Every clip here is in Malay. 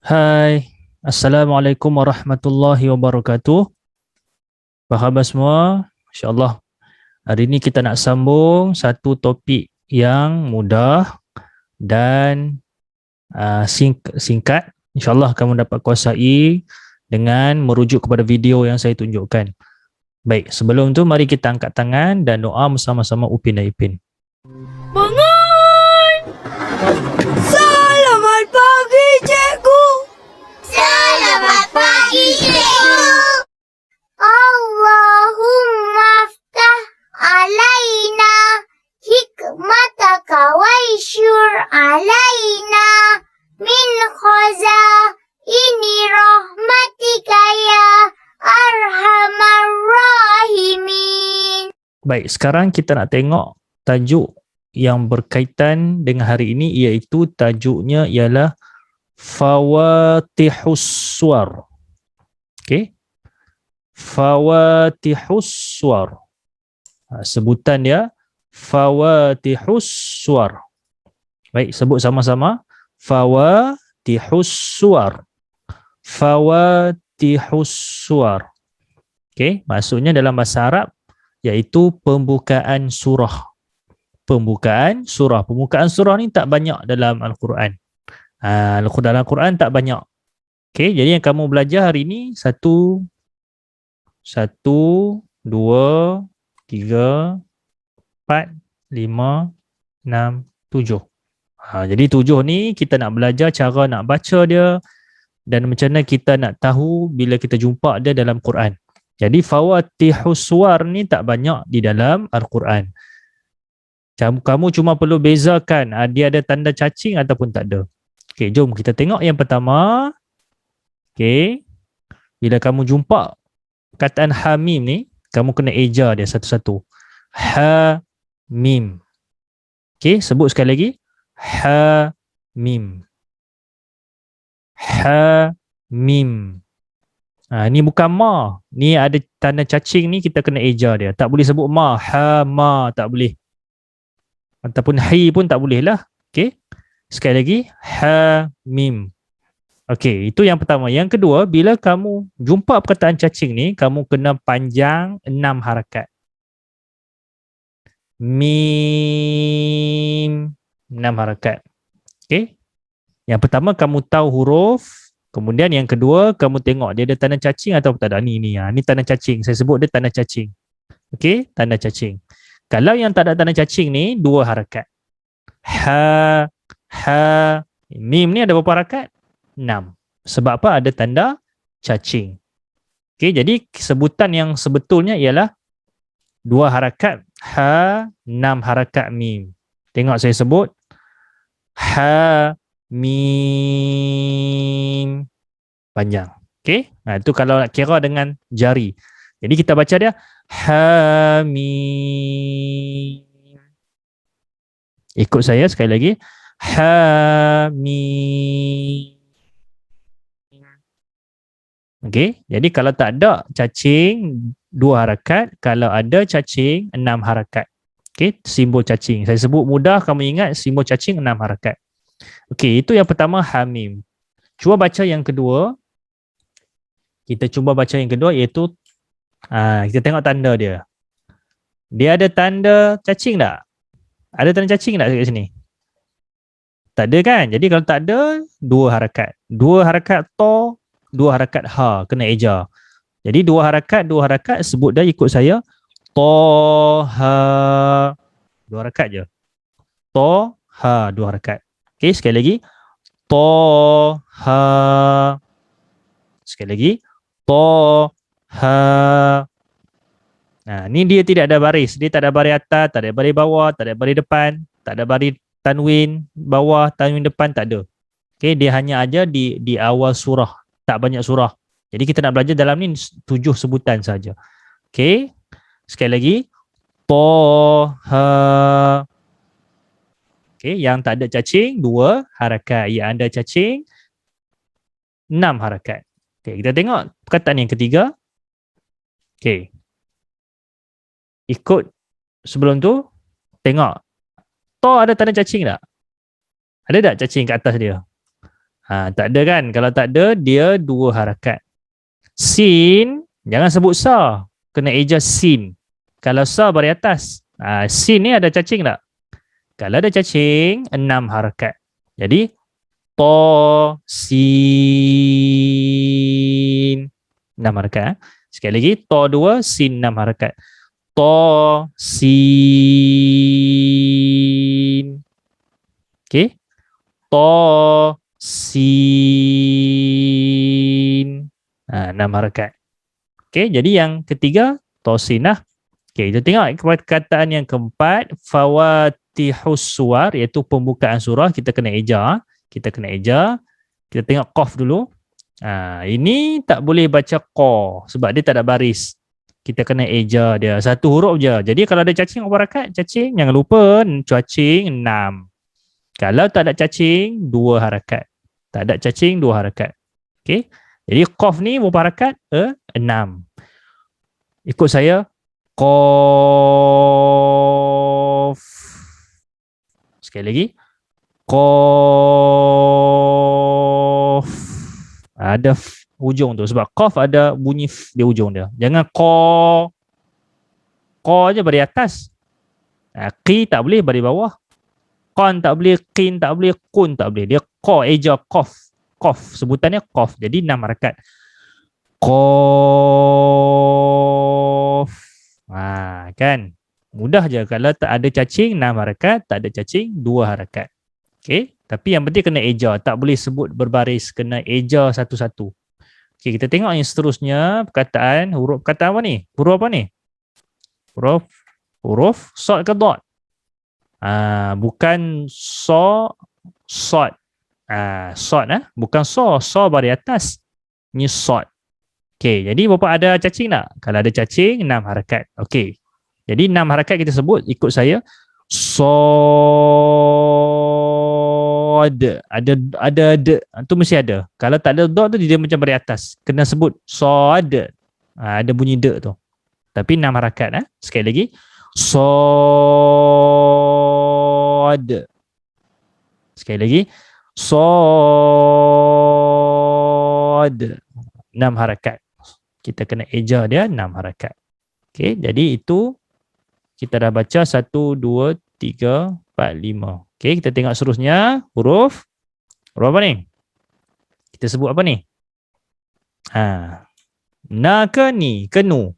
Hai, Assalamualaikum warahmatullahi wabarakatuh. Apa khabar semua? InsyaAllah, hari ini kita nak sambung satu topik yang mudah dan singkat. InsyaAllah kamu dapat kuasai dengan merujuk kepada video yang saya tunjukkan. Baik, sebelum tu mari kita angkat tangan dan doa bersama-sama Upin dan Ipin. Bangun! Selamat pagi, cikgu! Selamat pagi, cikgu. Allahumma aftah alaina hikmataka waishur alaina min khazaini rahmatika ya arhamar rahimin. Baik, sekarang kita nak tengok tajuk yang berkaitan dengan hari ini, iaitu tajuknya ialah Fawatihus Suwar. Okey. Fawatihus Suwar. Sebutan dia Fawatihus Suwar. Baik, sebut sama-sama. Fawatihus Suwar. Fawatihus Suwar. Okey, maksudnya dalam bahasa Arab iaitu pembukaan surah. Pembukaan surah. Pembukaan surah ni tak banyak dalam Al-Quran. Dalam Al-Quran tak banyak. Okey, jadi yang kamu belajar hari ni satu, dua, tiga, empat, lima, enam, tujuh. Jadi tujuh ni kita nak belajar cara nak baca dia dan macam mana kita nak tahu bila kita jumpa dia dalam Quran. Jadi Fawatihus Suwar ni tak banyak di dalam Al-Quran. Kamu cuma perlu bezakan dia ada tanda cacing ataupun tak ada. Okey, jom kita tengok yang pertama. Okey. Bila kamu jumpa kataan hamim ni, kamu kena eja dia satu-satu. Ha-mim. Okey, sebut sekali lagi. Ha-mim. Ha-mim. Ni bukan ma. Ni ada tanda cacing ni, kita kena eja dia. Tak boleh sebut ma. Ha-ma. Tak boleh. Ataupun hi pun tak boleh lah. Okey. Sekali lagi. Ha-mim. Okey, itu yang pertama. Yang kedua, bila kamu jumpa perkataan cacing ni, kamu kena panjang 6 harakat. Mim. 6 harakat. Okey. Yang pertama, kamu tahu huruf. Kemudian yang kedua, kamu tengok dia ada tanda cacing atau tak ada. Ni tanda cacing. Saya sebut dia tanda cacing. Okey, tanda cacing. Kalau yang tak ada tanda cacing ni, 2 harakat. Ha, mim ni ada berapa harakat? 6. Sebab apa? Ada tanda cacing. Okey, jadi sebutan yang sebetulnya ialah 2 harakat ha, 6 harakat mim. Tengok saya sebut. Ha, mim. Panjang. Okey, itu kalau nak kira dengan jari. Jadi kita baca dia ha, mim. Ikut saya sekali lagi. Ha, mim. Okey, jadi kalau tak ada cacing 2 harakat, kalau ada cacing 6 harakat. Okey, simbol cacing. Saya sebut mudah, kamu ingat simbol cacing 6 harakat. Okey, itu yang pertama hamim. Cuba baca yang kedua. Kita cuba baca yang kedua iaitu kita tengok tanda dia. Dia ada tanda cacing tak? Ada tanda cacing tak kat sini? Tak ada kan? Jadi kalau tak ada, 2 harakat. 2 harakat to, 2 harakat ha, kena eja. Jadi 2 harakat sebut dah ikut saya. To, ha. 2 harakat je. To, ha, 2 harakat. Okey, sekali lagi. To, ha. Sekali lagi. To, ha. Ni dia tidak ada baris. Dia tak ada baris atas, tak ada baris bawah, tak ada baris depan, tak ada baris tanwin bawah, tanwin depan, tak ada. Okey, dia hanya ada di awal surah. Tak banyak surah. Jadi kita nak belajar dalam ni 7 sebutan saja. Okey. Sekali lagi. Ha. Okey, yang tak ada cacing 2 harakat. Yang ada cacing 6 harakat. Okey, kita tengok perkataan yang ketiga. Okey. Ikut sebelum tu tengok. To ada tanda cacing tak? Ada tak cacing kat atas dia? Tak ada kan? Kalau tak ada, dia 2 harakat. Sin, jangan sebut sa. Kena eja sin. Kalau sa baris atas. Sin ni ada cacing tak? Kalau ada cacing, 6 harakat. Jadi, to, sin. 6 harakat. Sekali lagi, to 2, sin 6 harakat. To, sin. Okay. To, sin. 6 harakat. Okay, jadi yang ketiga, to, sin lah. Okay, kita tengok perkataan yang keempat, fawatihus suwar, iaitu pembukaan surah, kita kena eja. Kita tengok qaf dulu. Ini tak boleh baca qa sebab dia tak ada baris. Kita kena eja dia. Satu huruf je. Jadi kalau ada cacing berapa harakat? Cacing, jangan lupa cacing 6. Kalau tak ada cacing, 2 harakat. Tak ada cacing, 2 harakat. Okey. Jadi qaf ni berapa harakat? 6. Ikut saya. Qaf. Sekali lagi. Qaf. Ada hujung tu sebab qaf ada bunyi f di hujung dia. Jangan qa. Qa je baris atas. Qi tak boleh baris bawah. Qan tak boleh, qin tak boleh, kun tak boleh. Dia qa eja qaf. Qaf sebutannya qaf. Jadi 6 harakat. Qaf. Kan? Mudah je kalau tak ada cacing 6 harakat, tak ada cacing 2 harakat. Okey, tapi yang penting kena eja, tak boleh sebut berbaris, kena eja satu-satu. Okey, kita tengok yang seterusnya, perkataan huruf perkataan apa ni? Huruf apa ni? Huruf sod ke dot? Bukan sod. Sod bukan so baris atas. Ni sod. Okey, jadi bapa ada cacing tak? Kalau ada cacing 6 harakat. Okey. Jadi 6 harakat kita sebut ikut saya. Sod. Ada de. Tu mesti ada. Kalau tak ada dot tu dia macam baris atas. Kena sebut sod. Ada bunyi de tu. Tapi 6 harakat. Sekali lagi. Sod. Sekali lagi. Sod. 6 harakat. Kita kena eja dia 6 harakat. Okey, jadi itu kita dah baca 1, 2, 3, 4, 5. Okey, kita tengok seterusnya. Huruf apa ni? Kita sebut apa ni? Na ke ni ke nu?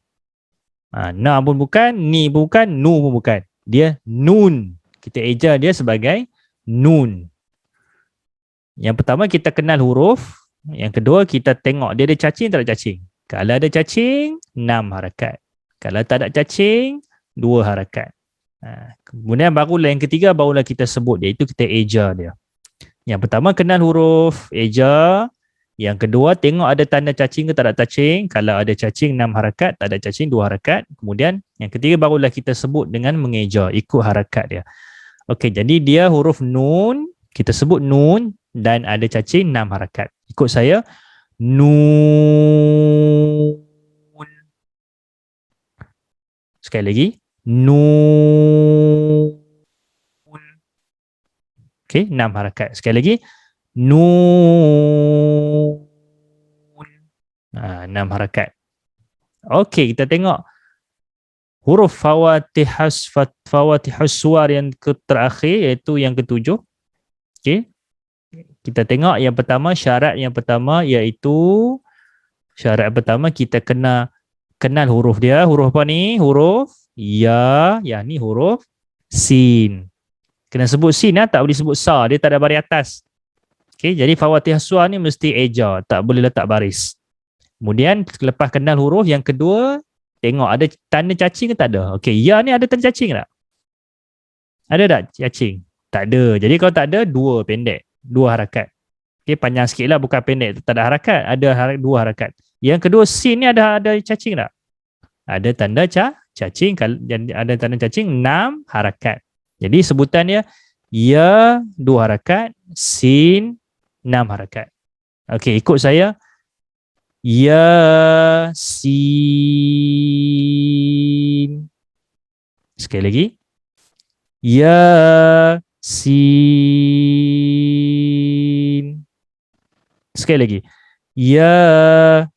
Na pun bukan, ni pun bukan, nu pun bukan. Dia nun. Kita eja dia sebagai nun. Yang pertama kita kenal huruf. Yang kedua kita tengok dia ada cacing tak ada cacing. Kalau ada cacing, 6 harakat. Kalau tak ada cacing, 2 harakat. Kemudian barulah yang ketiga, barulah kita sebut dia. Itu kita eja dia. Yang pertama kenal huruf, eja. Yang kedua tengok ada tanda cacing ke tak ada cacing. Kalau ada cacing 6 harakat, tak ada cacing 2 harakat. Kemudian yang ketiga barulah kita sebut dengan mengeja, ikut harakat dia. Okey, jadi dia huruf nun. Kita sebut nun dan ada cacing 6 harakat. Ikut saya. Nun. Sekali lagi. Nun. Okey, 6 harakat. Sekali lagi. Nun. 6 harakat. Okey, kita tengok huruf fawatihus suwar yang terakhir iaitu yang ketujuh. Okey. Kita tengok yang pertama, syarat yang pertama iaitu kita kena kenal huruf dia. Huruf apa ni? Huruf ya, yang ni huruf sin. Kena sebut sin tak boleh sebut sa, dia tak ada baris atas. Okey, jadi fawatihus suwar ni mesti eja, tak boleh letak baris. Kemudian lepas kenal huruf yang kedua, tengok ada tanda cacing ke tak ada. Okey, ya ni ada tanda cacing tak? Ada tak cacing? Tak ada. Jadi kalau tak ada, 2 pendek. 2 harakat. Okey, panjang sikit lah, bukan pendek. Tak ada harakat. Ada 2 harakat. Yang kedua, sin ni ada cacing tak? Ada tanda cacing. Ada tanda cacing 6 harakat. Jadi sebutannya ya 2 harakat, sin 6 harakat. Okey, ikut saya. Ya sin. Sekali lagi. Ya sin. sekali lagi. Yasin.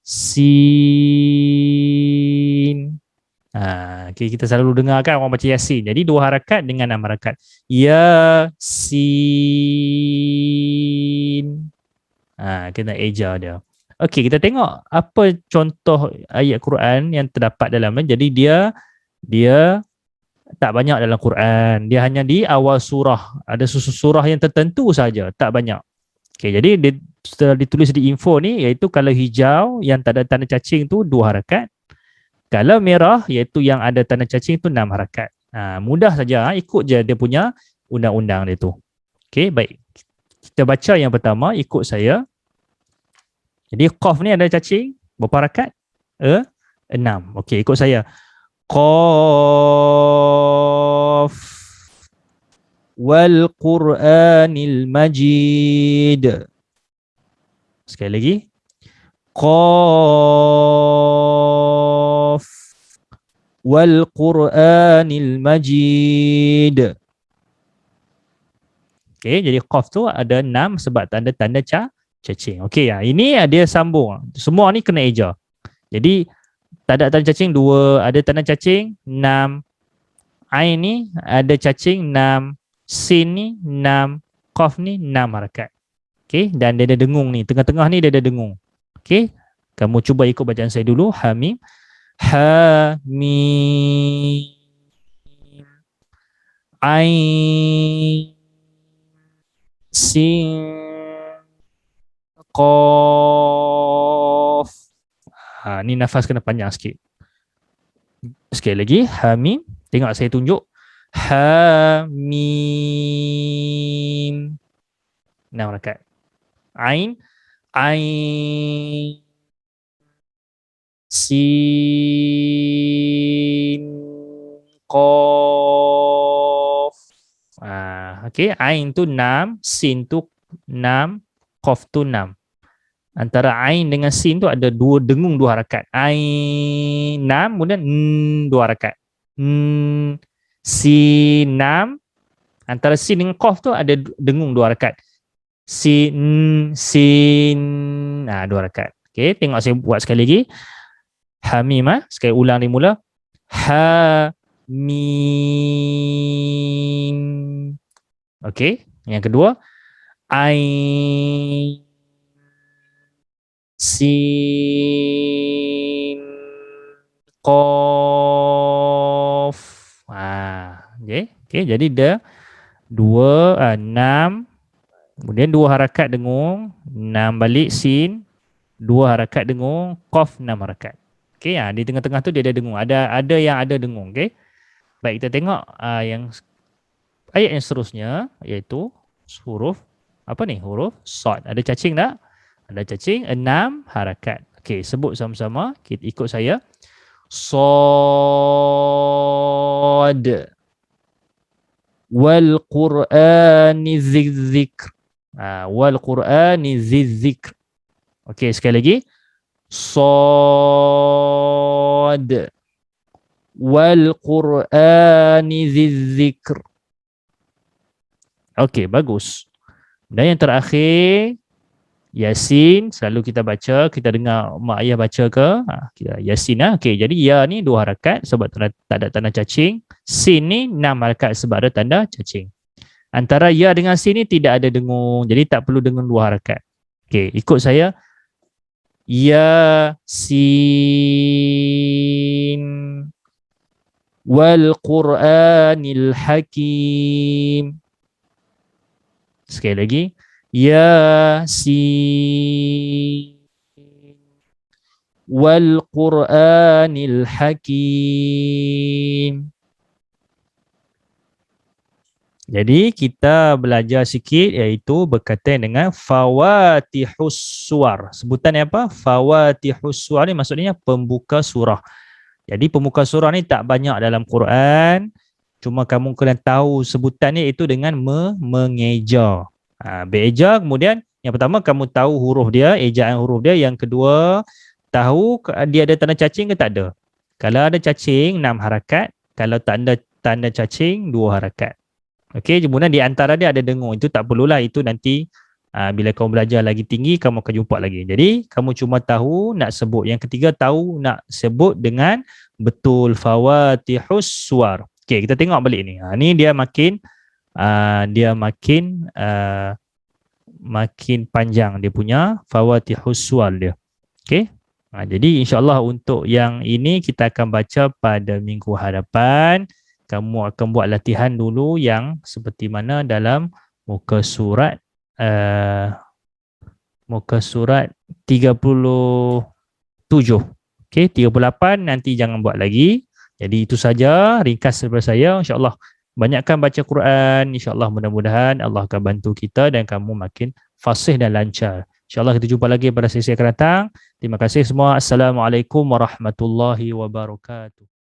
Okay, kita selalu dengar kan orang baca Yasin. Jadi 2 harakat dengan 6 harakat. Yasin. Kena eja dia. Okey, kita tengok apa contoh ayat Quran yang terdapat dalamnya. Jadi dia tak banyak dalam Quran. Dia hanya di awal surah. Ada surah yang tertentu saja, tak banyak. Okey, jadi setelah ditulis di info ni, iaitu kalau hijau yang tak ada tanda cacing tu 2 harakat. Kalau merah iaitu yang ada tanda cacing tu 6 harakat. Mudah saja, ikut je dia punya undang-undang dia tu. Okey, baik. Kita baca yang pertama, ikut saya. Jadi qaf ni ada cacing berapa harakat? 6. Okey, ikut saya. Qaf wal Qur'anil Majid. Sekali lagi. Qaf wal Qur'anil Majid. Okey, jadi qaf tu ada 6 sebab tanda-tanda cacing. Okey, ini dia sambung. Semua ni kena eja. Jadi tak ada tanda cacing 2, ada tanda cacing 6. Ain ni ada cacing 6, sin ni 6, qaf ni 6 harakat. Okey, dan dia ada dengung ni. Tengah-tengah ni dia ada dengung. Okey, kamu cuba ikut bacaan saya dulu. Hamim. Hamim. Ain. Sin. Qaf. Ni nafas kena panjang sikit. Sekali lagi. Hamim. Tengok saya tunjuk. Hamim. 6 harakat. Ain. Ain. Sin. Qaf. Okey, ain tu 6, sin tu 6, qaf tu 6. Antara ain dengan sin tu ada dengung 2 harakat. Ain 6, kemudian 2 harakat. Sin 6. Antara sin dengan qaf tu ada dengung 2 harakat. Sin 2 harakat. Okey, tengok saya buat sekali lagi. Hamim, sekali ulang ni mula. Hamim. Okey, yang kedua. Ain. Sin. Qaf. Okey, jadi dia 6. Kemudian 2 harakat dengung, 6 balik sin, 2 harakat dengung, qaf 6 harakat. Okey, di tengah-tengah tu dia ada dengung. Ada yang ada dengung, okey. Baik, kita tengok yang ayat yang seterusnya, iaitu huruf huruf sad. Ada cacing tak? Ada cacing 6 harakat. Okey, sebut sama-sama. Kita ikut saya. Sad wal Qur'ani dzikr. Wal Qur'ani dzikr. Okey, sekali lagi. Sad wal Qur'ani dzikr. Okey, bagus. Dan yang terakhir, Yasin. Selalu kita baca, kita dengar mak ayah baca ke, Yasin. Okey, jadi ya ni 2 harakat sebab tak ada tanda cacing. Sin ni 6 harakat sebab ada tanda cacing. Antara ya dengan sin ni tidak ada dengung, jadi tak perlu dengung 2 harakat. Okey, ikut saya. Yasin wal Qur'anil Hakim. Sekali lagi. Yasin wal Qur'anil Hakim. Jadi kita belajar sikit iaitu berkaitan dengan fawatihus suwar. Sebutannya apa? Fawatihus suwar ni maksudnya pembuka surah. Jadi pembuka surah ni tak banyak dalam Quran. Cuma kamu kena tahu sebutannya itu dengan mengeja. Bereja, kemudian yang pertama kamu tahu huruf dia, ejaan huruf dia. Yang kedua, tahu dia ada tanda cacing ke tak ada. Kalau ada cacing 6 harakat, kalau tak ada tanda cacing 2 harakat. Okey, kemudian di antara dia ada dengung. Itu tak perlulah, itu nanti Bila kamu belajar lagi tinggi, kamu akan jumpa lagi. Jadi, kamu cuma tahu nak sebut. Yang ketiga, tahu nak sebut dengan betul. Fawatihus suwar. Okay, kita tengok balik ni. Ni dia makin makin panjang dia punya fawatihus suwar dia. Okay. Jadi insyaAllah untuk yang ini kita akan baca pada minggu hadapan. Kamu akan buat latihan dulu yang seperti mana dalam muka surat 37. Okay, 38 nanti jangan buat lagi. Jadi itu saja ringkas daripada saya. InsyaAllah banyakkan baca Quran. InsyaAllah mudah-mudahan Allah akan bantu kita dan kamu makin fasih dan lancar. InsyaAllah kita jumpa lagi pada sesi akan datang. Terima kasih semua. Assalamualaikum warahmatullahi wabarakatuh.